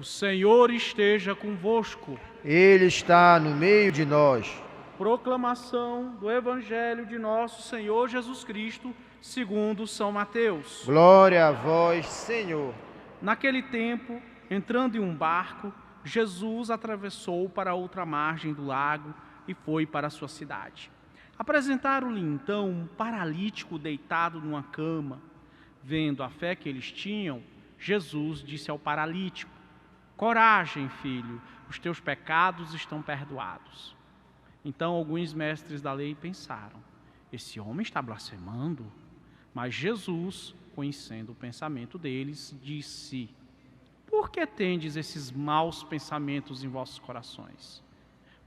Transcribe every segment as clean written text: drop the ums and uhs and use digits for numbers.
O Senhor esteja convosco. Ele está no meio de nós. Proclamação do Evangelho de nosso Senhor Jesus Cristo, segundo São Mateus. Glória a vós, Senhor. Naquele tempo, entrando em um barco, Jesus atravessou para outra margem do lago e foi para a sua cidade. Apresentaram-lhe então um paralítico deitado numa cama. Vendo a fé que eles tinham, Jesus disse ao paralítico: coragem, filho, os teus pecados estão perdoados. Então alguns mestres da lei pensaram: esse homem está blasfemando. Mas Jesus, conhecendo o pensamento deles, disse: por que tendes esses maus pensamentos em vossos corações?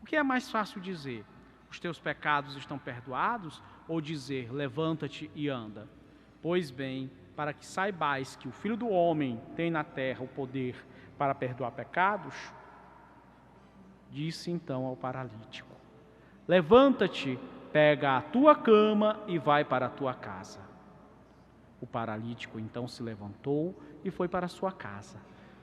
O que é mais fácil dizer: os teus pecados estão perdoados, ou dizer: levanta-te e anda? Pois bem, para que saibais que o Filho do Homem tem na terra o poder para perdoar pecados, disse então ao paralítico: levanta-te, pega a tua cama e vai para a tua casa. O paralítico então se levantou e foi para a sua casa.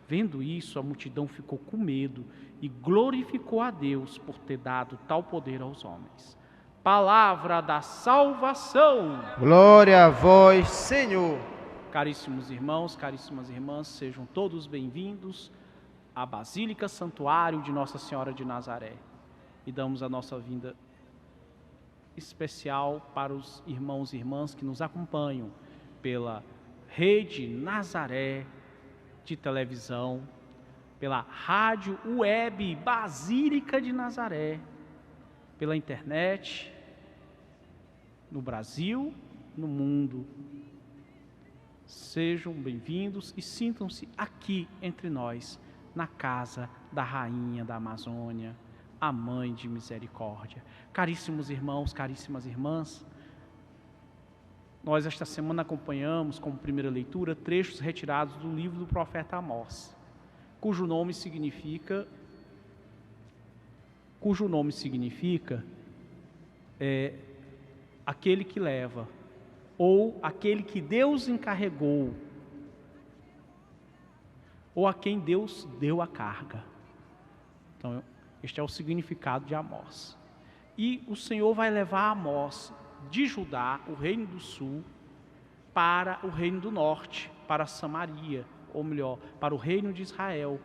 Vendo isso, a multidão ficou com medo e glorificou a Deus por ter dado tal poder aos homens. Palavra da salvação! Glória a vós, Senhor. Caríssimos irmãos, caríssimas irmãs, sejam todos bem-vindos à Basílica Santuário de Nossa Senhora de Nazaré. E damos a nossa vinda especial para os irmãos e irmãs que nos acompanham pela Rede Nazaré de televisão, pela rádio web Basílica de Nazaré, pela internet, no Brasil, no mundo. Sejam bem-vindos e sintam-se aqui entre nós, na casa da Rainha da Amazônia, a Mãe de Misericórdia. Caríssimos irmãos, caríssimas irmãs, nós esta semana acompanhamos como primeira leitura trechos retirados do livro do profeta Amós, cujo nome significa aquele que leva, ou aquele que Deus encarregou, ou a quem Deus deu a carga. Então, este é o significado de Amós. E o Senhor vai levar Amós de Judá, o reino do sul, para o reino do norte, para Samaria, ou melhor, para o reino de Israel,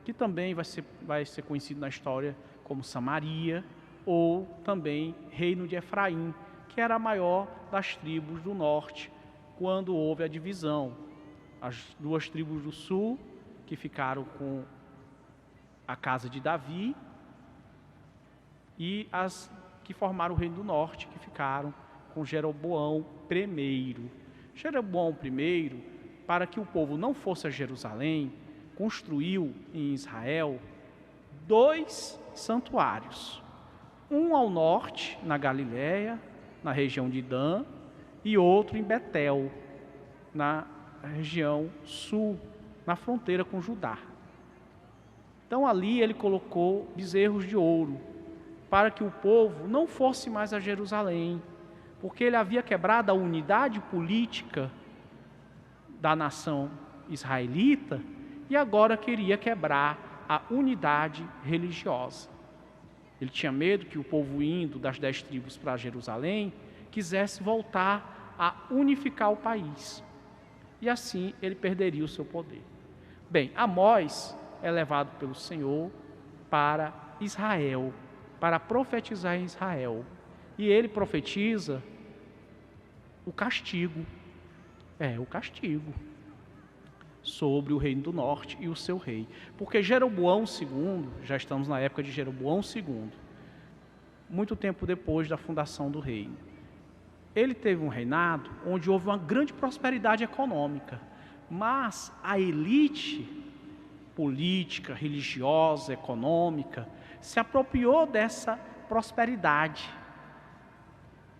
que também vai ser conhecido na história como Samaria, ou também reino de Efraim, que era a maior das tribos do norte, quando houve a divisão. As duas tribos do sul, que ficaram com a casa de Davi, e as que formaram o reino do norte, que ficaram com Jeroboão I. Jeroboão I, para que o povo não fosse a Jerusalém, construiu em Israel 2 santuários. Um ao norte, na Galiléia, na região de Dan, e outro em Betel, na região sul, na fronteira com Judá. Então ali ele colocou bezerros de ouro, para que o povo não fosse mais a Jerusalém, porque ele havia quebrado a unidade política da nação israelita e agora queria quebrar a unidade religiosa. Ele tinha medo que o povo indo das 10 tribos para Jerusalém quisesse voltar a unificar o país. E assim ele perderia o seu poder. Bem, Amós é levado pelo Senhor para Israel, para profetizar em Israel. E ele profetiza o castigo. O castigo sobre o reino do norte e o seu rei. Porque Jeroboão II, já estamos na época de Jeroboão II, muito tempo depois da fundação do reino, ele teve um reinado onde houve uma grande prosperidade econômica, mas a elite política, religiosa, econômica, se apropriou dessa prosperidade,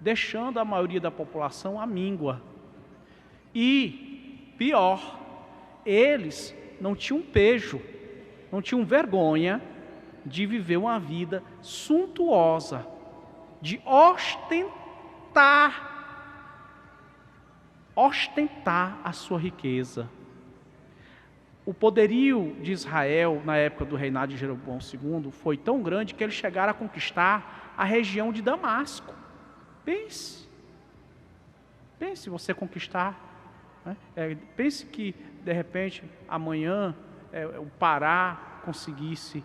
deixando a maioria da população à míngua. E, pior, eles não tinham pejo, não tinham vergonha de viver uma vida suntuosa, de ostentar a sua riqueza. O poderio de Israel, na época do reinado de Jeroboão II, foi tão grande que eles chegaram a conquistar a região de Damasco. Pense você conquistar. Né? Pense que, de repente, amanhã o Pará conseguisse,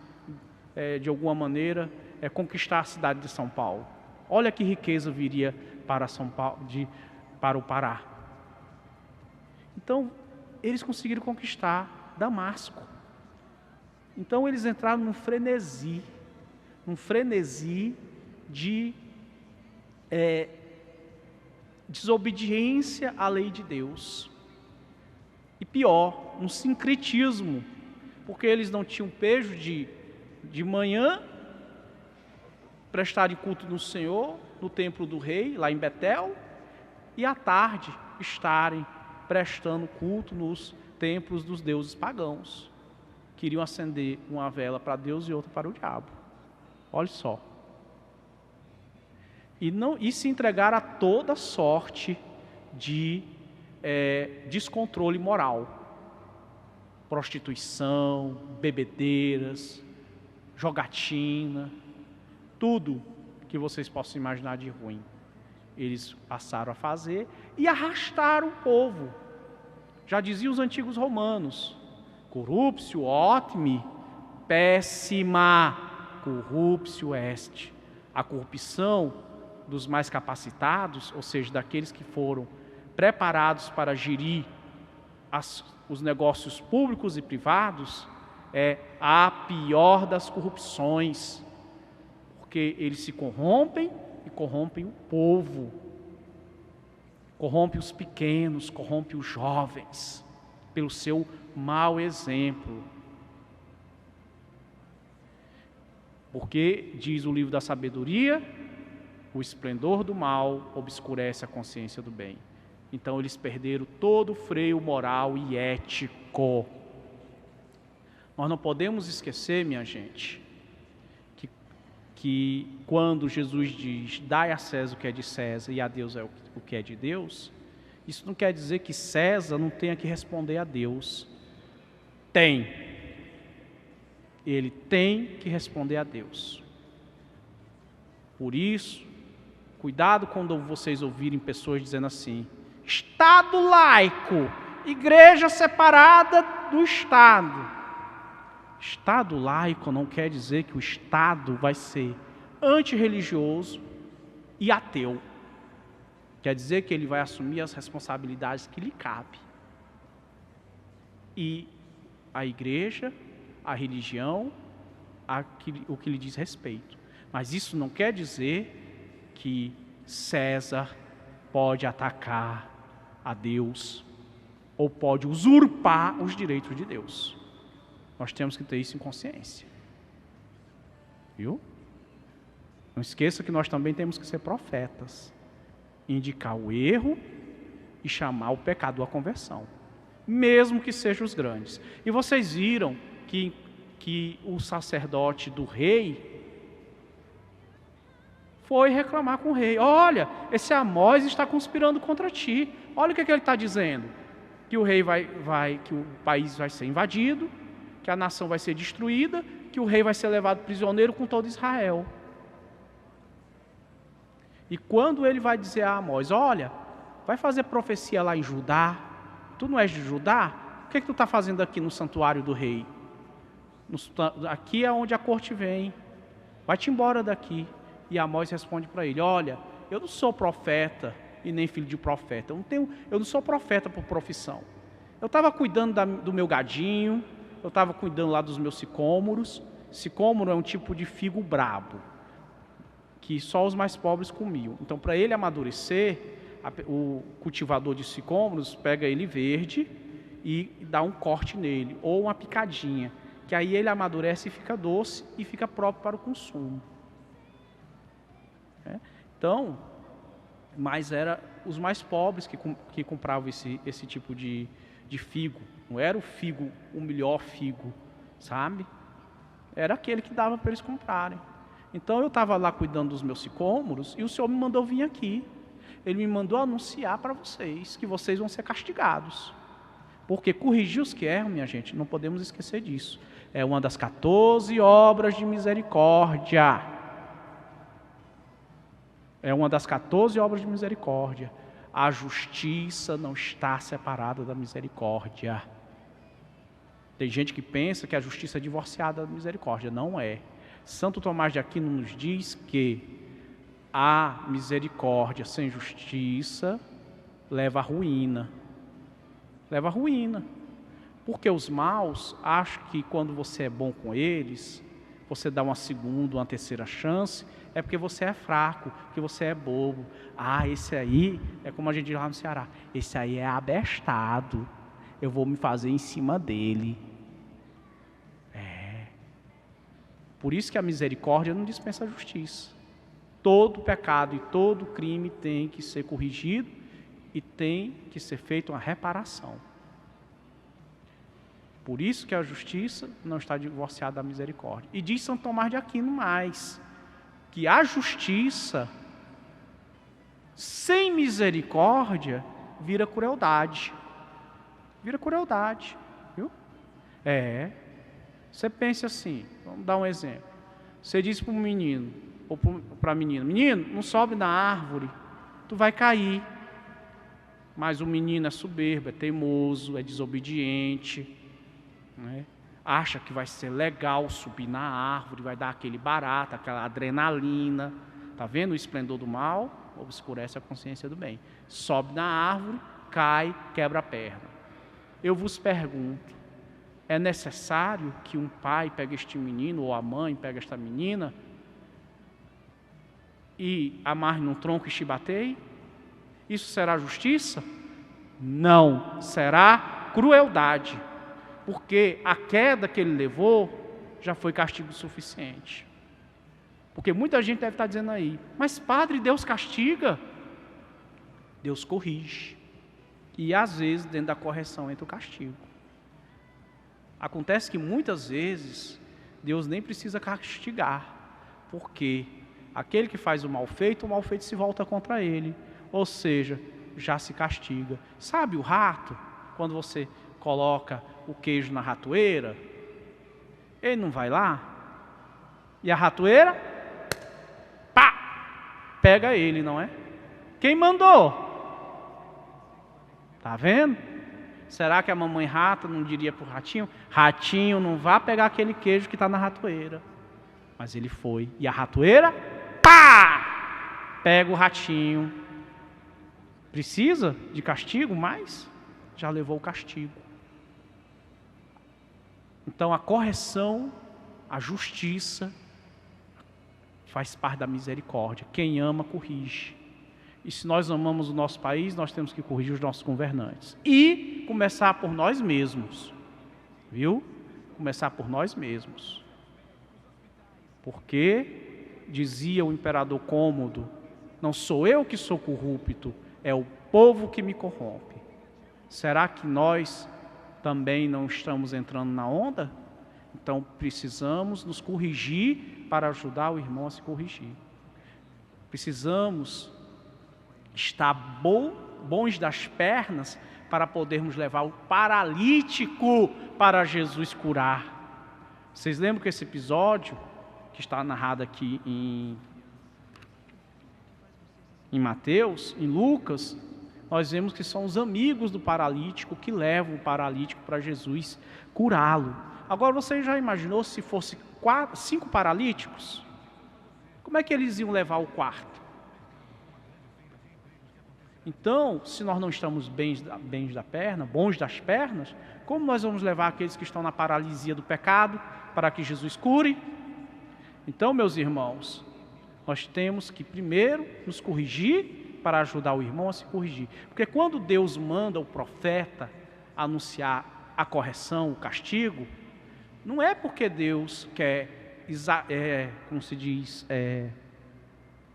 de alguma maneira, conquistar a cidade de São Paulo. Olha que riqueza viria para São Paulo, para o Pará. Então, eles conseguiram conquistar Damasco. Então eles entraram num frenesi de desobediência à lei de Deus. E pior, um sincretismo, porque eles não tinham pejo de manhã prestarem culto no Senhor, no templo do rei, lá em Betel, e à tarde estarem prestando culto nos templos dos deuses pagãos. Queriam acender uma vela para Deus e outra para o diabo. Olha só. E se entregaram a toda sorte de descontrole moral. Prostituição, bebedeiras, jogatina, tudo que vocês possam imaginar de ruim. Eles passaram a fazer e arrastaram o povo. Já diziam os antigos romanos: corruptio optimi, péssima corruptio est. A corrupção dos mais capacitados, ou seja, daqueles que foram preparados para gerir os negócios públicos e privados, é a pior das corrupções, porque eles se corrompem e corrompem o povo. Corrompe os pequenos, corrompe os jovens, pelo seu mau exemplo. Porque, diz o livro da sabedoria, o esplendor do mal obscurece a consciência do bem. Então eles perderam todo o freio moral e ético. Nós não podemos esquecer, minha gente, que quando Jesus diz: dai a César o que é de César e a Deus o que é de Deus, isso não quer dizer que César não tenha que responder a Deus. Tem. Ele tem que responder a Deus. Por isso, cuidado quando vocês ouvirem pessoas dizendo assim: Estado laico, igreja separada do Estado. Estado laico não quer dizer que o Estado vai ser antirreligioso e ateu. Quer dizer que ele vai assumir as responsabilidades que lhe cabem. E a igreja, a religião, o que lhe diz respeito. Mas isso não quer dizer que César pode atacar a Deus ou pode usurpar os direitos de Deus. Nós temos que ter isso em consciência. Viu? Não esqueça que nós também temos que ser profetas. Indicar o erro e chamar o pecado à conversão. Mesmo que sejam os grandes. E vocês viram que o sacerdote do rei foi reclamar com o rei: olha, esse Amós está conspirando contra ti. Olha o que ele está dizendo: que o rei que o país vai ser invadido, que a nação vai ser destruída, que o rei vai ser levado prisioneiro com todo Israel. E quando ele vai dizer a Amós: olha, vai fazer profecia lá em Judá, tu não és de Judá? O que tu está fazendo aqui no santuário do rei? Aqui é onde a corte vem, vai-te embora daqui. E Amós responde para ele: olha, eu não sou profeta e nem filho de profeta, eu não sou profeta por profissão. Eu estava cuidando do meu gadinho, eu estava cuidando lá dos meus sicômoros. Sicômoro é um tipo de figo brabo, que só os mais pobres comiam. Então, para ele amadurecer, o cultivador de sicômoros pega ele verde e dá um corte nele, ou uma picadinha, que aí ele amadurece e fica doce e fica próprio para o consumo. Então, mas era os mais pobres que compravam esse tipo de figo. Não era o melhor figo, sabe? Era aquele que dava para eles comprarem. Então eu estava lá cuidando dos meus sicômoros e o Senhor me mandou vir aqui. Ele me mandou anunciar para vocês que vocês vão ser castigados. Porque corrigir os que erram, minha gente, não podemos esquecer disso. É uma das 14 obras de misericórdia. É uma das 14 obras de misericórdia. A justiça não está separada da misericórdia. Tem gente que pensa que a justiça é divorciada da misericórdia. Não é. Santo Tomás de Aquino nos diz que a misericórdia sem justiça leva à ruína. Leva à ruína. Porque os maus acham que quando você é bom com eles, você dá uma segunda, uma terceira chance, é porque você é fraco, que você é bobo. Ah, esse aí, é como a gente diz lá no Ceará, esse aí é abestado, eu vou me fazer em cima dele. Por isso que a misericórdia não dispensa a justiça. Todo pecado e todo crime tem que ser corrigido e tem que ser feita uma reparação. Por isso que a justiça não está divorciada da misericórdia. E diz Santo Tomás de Aquino mais, que a justiça sem misericórdia vira crueldade. Vira crueldade, viu? Você pensa assim, vamos dar um exemplo. Você diz para um menino, ou para a menina, menino, não sobe na árvore, tu vai cair. Mas o menino é soberbo, é teimoso, é desobediente, né? Acha que vai ser legal subir na árvore, vai dar aquele barato, aquela adrenalina. Está vendo o esplendor do mal? Obscurece a consciência do bem. Sobe na árvore, cai, quebra a perna. Eu vos pergunto, é necessário que um pai pegue este menino, ou a mãe pegue esta menina, e amarre num tronco e chibateie? Isso será justiça? Não, será crueldade. Porque a queda que ele levou já foi castigo suficiente. Porque muita gente deve estar dizendo aí, mas padre, Deus castiga? Deus corrige. E às vezes dentro da correção entra o castigo. Acontece que muitas vezes Deus nem precisa castigar, porque aquele que faz o mal feito se volta contra ele. Ou seja, já se castiga. Sabe o rato, quando você coloca o queijo na ratoeira, ele não vai lá, e a ratoeira, pá, pega ele, não é? Quem mandou? Tá vendo? Será que a mamãe rata não diria para o ratinho, ratinho, não vá pegar aquele queijo que está na ratoeira? Mas ele foi, e a ratoeira, pá, pega o ratinho. Precisa de castigo, mas já levou o castigo. Então a correção, a justiça, faz parte da misericórdia. Quem ama, corrige. E se nós amamos o nosso país, nós temos que corrigir os nossos governantes. E começar por nós mesmos. Viu? Começar por nós mesmos. Porque, dizia o imperador Cômodo, não sou eu que sou corrupto, é o povo que me corrompe. Será que nós também não estamos entrando na onda? Então precisamos nos corrigir para ajudar o irmão a se corrigir. Precisamos estar bons das pernas para podermos levar o paralítico para Jesus curar. Vocês lembram que esse episódio, que está narrado aqui em Mateus, em Lucas, nós vemos que são os amigos do paralítico que levam o paralítico para Jesus curá-lo. Agora você já imaginou se fosse 5 paralíticos? Como é que eles iam levar o quarto? Então, se nós não estamos bons das pernas, como nós vamos levar aqueles que estão na paralisia do pecado para que Jesus cure? Então, meus irmãos, nós temos que primeiro nos corrigir para ajudar o irmão a se corrigir. Porque quando Deus manda o profeta anunciar a correção, o castigo, não é porque Deus quer, como se diz,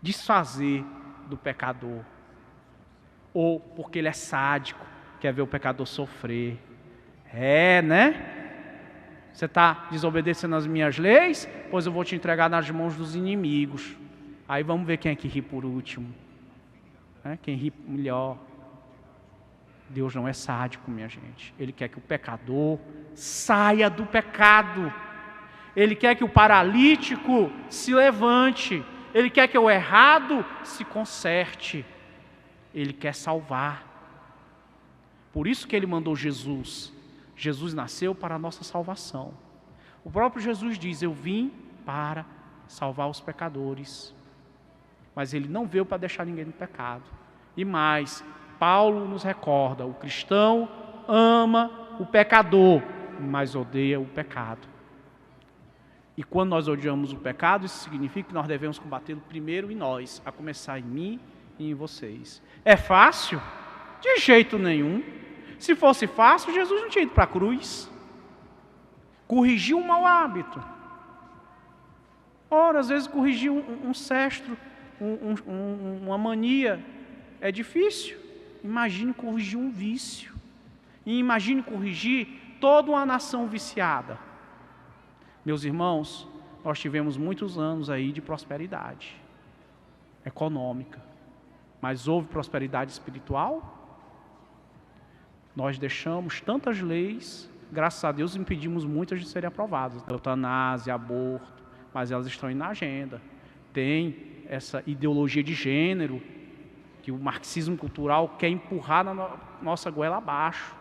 desfazer do pecador, ou porque ele é sádico, quer ver o pecador sofrer. Né? Você está desobedecendo as minhas leis? Pois eu vou te entregar nas mãos dos inimigos. Aí vamos ver quem é que ri por último. Quem ri melhor. Deus não é sádico, minha gente. Ele quer que o pecador saia do pecado. Ele quer que o paralítico se levante. Ele quer que o errado se conserte. Ele quer salvar. Por isso que ele mandou Jesus. Jesus nasceu para a nossa salvação. O próprio Jesus diz: eu vim para salvar os pecadores. Mas ele não veio para deixar ninguém no pecado. E mais, Paulo nos recorda: o cristão ama o pecador, mas odeia o pecado. E quando nós odiamos o pecado, isso significa que nós devemos combatê-lo primeiro em nós, a começar em mim e em vocês. É fácil? De jeito nenhum. Se fosse fácil, Jesus não tinha ido para a cruz. Corrigir um mau hábito. Ora, às vezes corrigir um sestro, uma mania, é difícil. Imagine corrigir um vício. E imagine corrigir toda uma nação viciada. Meus irmãos, nós tivemos muitos anos aí de prosperidade econômica. Mas houve prosperidade espiritual? Nós deixamos tantas leis, graças a Deus impedimos muitas de serem aprovadas. Eutanásia, aborto, mas elas estão aí na agenda. Tem essa ideologia de gênero, que o marxismo cultural quer empurrar na nossa goela abaixo.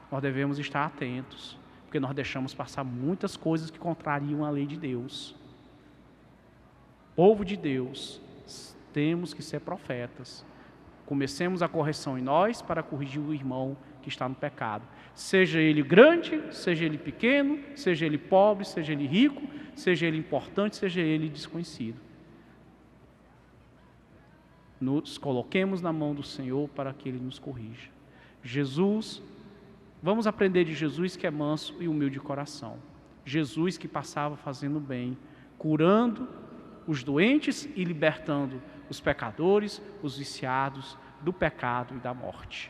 Nós devemos estar atentos, porque nós deixamos passar muitas coisas que contrariam a lei de Deus. Povo de Deus, temos que ser profetas. Comecemos a correção em nós para corrigir o irmão que está no pecado. Seja ele grande, seja ele pequeno, seja ele pobre, seja ele rico, seja ele importante, seja ele desconhecido. Nos coloquemos na mão do Senhor para que Ele nos corrija. Jesus, vamos aprender de Jesus que é manso e humilde de coração. Jesus que passava fazendo bem, curando os doentes e libertando os pecadores, os viciados do pecado e da morte.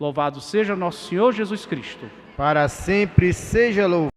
Louvado seja nosso Senhor Jesus Cristo. Para sempre seja louvado.